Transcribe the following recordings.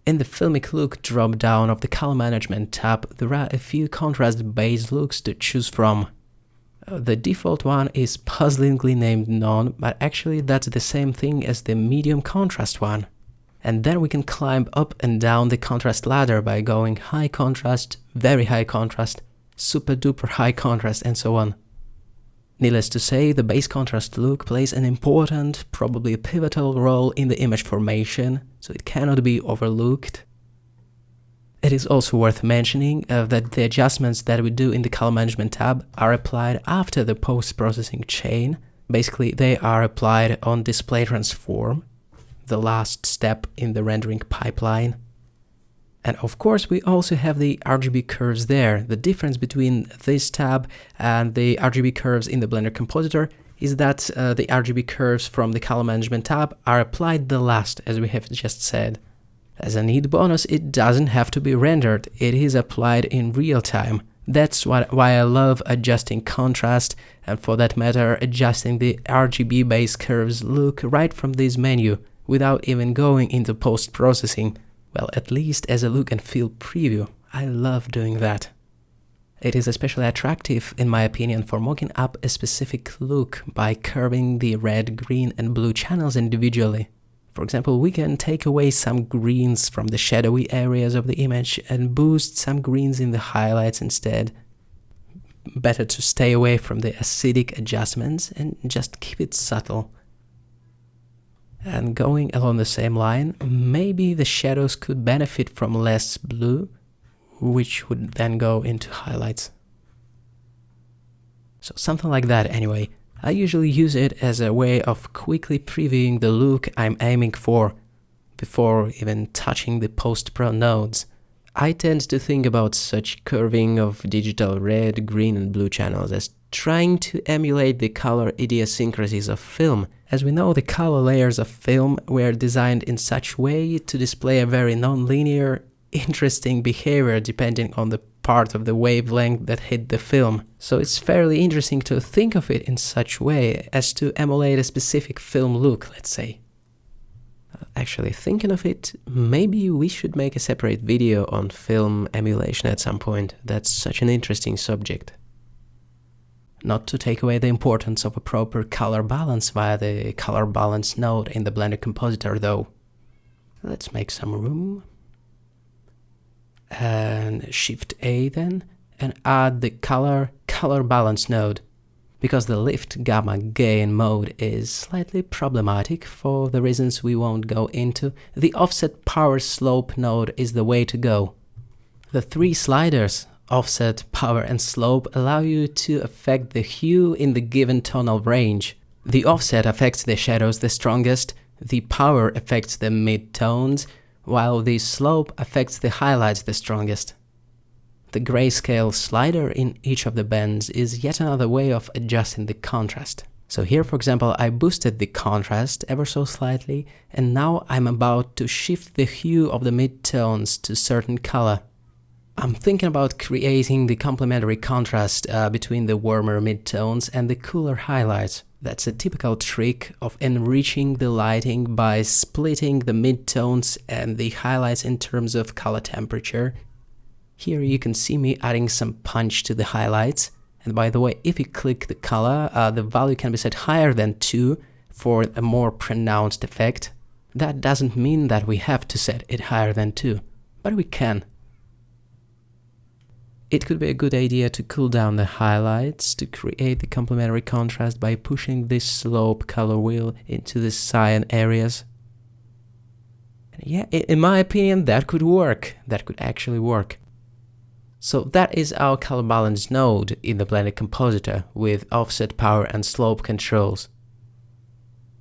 In the Filmic Look drop-down of the Color Management tab, there are a few contrast-based looks to choose from. The default one is puzzlingly named None, but actually that's the same thing as the medium contrast one. And then we can climb up and down the contrast ladder by going high contrast, very high contrast, super duper high contrast, and so on. Needless to say, the base contrast look plays an important, probably a pivotal role in the image formation, so it cannot be overlooked. It is also worth mentioning that the adjustments that we do in the Color Management tab are applied after the post-processing chain. Basically, they are applied on Display Transform, the last step in the rendering pipeline. And of course, we also have the RGB curves there. The difference between this tab and the RGB curves in the Blender Compositor is that the RGB curves from the Color Management tab are applied the last, as we have just said. As a neat bonus, it doesn't have to be rendered, it is applied in real time. That's why I love adjusting contrast, and for that matter, adjusting the RGB base curves look right from this menu, without even going into post-processing. Well, at least as a look and feel preview, I love doing that. It is especially attractive, in my opinion, for mocking up a specific look by curving the red, green and blue channels individually. For example, we can take away some greens from the shadowy areas of the image and boost some greens in the highlights instead. Better to stay away from the acidic adjustments and just keep it subtle. And going along the same line, maybe the shadows could benefit from less blue, which would then go into highlights. So something like that anyway. I usually use it as a way of quickly previewing the look I'm aiming for, before even touching the post-pro nodes. I tend to think about such curving of digital red, green and blue channels as trying to emulate the color idiosyncrasies of film. As we know, the color layers of film were designed in such way to display a very non-linear, interesting behavior depending on the part of the wavelength that hit the film. So it's fairly interesting to think of it in such way as to emulate a specific film look, let's say. Actually, thinking of it, maybe we should make a separate video on film emulation at some point. That's such an interesting subject. Not to take away the importance of a proper color balance via the color balance node in the Blender Compositor though. Let's make some room. And Shift A then, and add the color balance node. Because the lift gamma gain mode is slightly problematic for the reasons we won't go into, the offset power slope node is the way to go. The three sliders, offset, power and slope, allow you to affect the hue in the given tonal range. The offset affects the shadows the strongest, the power affects the mid-tones, while the slope affects the highlights the strongest. The grayscale slider in each of the bends is yet another way of adjusting the contrast. So here, for example, I boosted the contrast ever so slightly, and now I'm about to shift the hue of the mid-tones to certain color. I'm thinking about creating the complementary contrast between the warmer mid-tones and the cooler highlights. That's a typical trick of enriching the lighting by splitting the mid-tones and the highlights in terms of color temperature. Here you can see me adding some punch to the highlights. And by the way, if you click the color, the value can be set higher than 2 for a more pronounced effect. That doesn't mean that we have to set it higher than 2, but we can. It could be a good idea to cool down the highlights to create the complementary contrast by pushing this slope color wheel into the cyan areas. Yeah, in my opinion, that could work. That could actually work. So that is our color balance node in the Blender Compositor with offset, power and slope controls.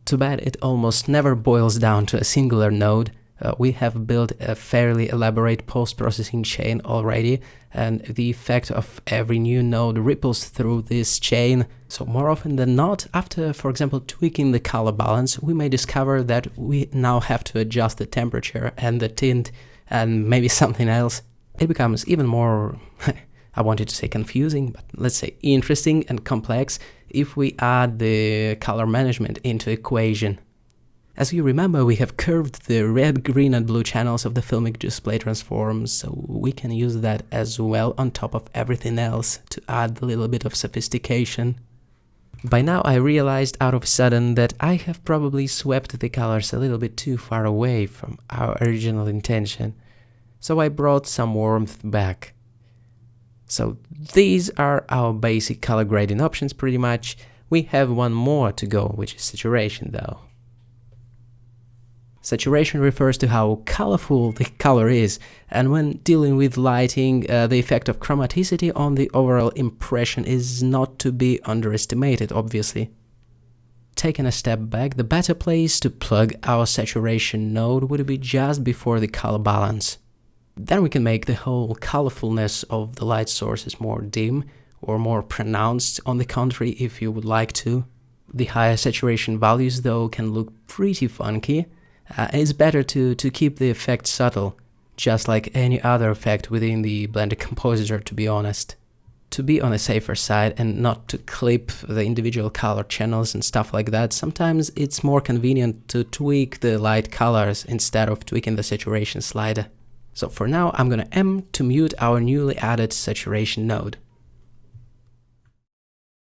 Too bad it almost never boils down to a singular node. We have built a fairly elaborate post-processing chain already, and the effect of every new node ripples through this chain. So more often than not, after, for example, tweaking the color balance, we may discover that we now have to adjust the temperature and the tint and maybe something else. It becomes even more, I wanted to say confusing, but let's say interesting and complex if we add the color management into equation. As you remember, we have curved the red, green and blue channels of the filmic display transform, so we can use that as well on top of everything else to add a little bit of sophistication. By now I realized out of a sudden that I have probably swept the colors a little bit too far away from our original intention, so I brought some warmth back. So these are our basic color grading options pretty much. We have one more to go, which is saturation though. Saturation refers to how colorful the color is, and when dealing with lighting, the effect of chromaticity on the overall impression is not to be underestimated, obviously. Taking a step back, the better place to plug our saturation node would be just before the color balance. Then we can make the whole colorfulness of the light sources more dim or more pronounced on the contrary if you would like to. The higher saturation values though can look pretty funky. It's better to keep the effect subtle, just like any other effect within the Blender compositor, to be honest. To be on the safer side and not to clip the individual color channels and stuff like that, sometimes it's more convenient to tweak the light colors instead of tweaking the saturation slider. So for now I'm gonna M to mute our newly added saturation node.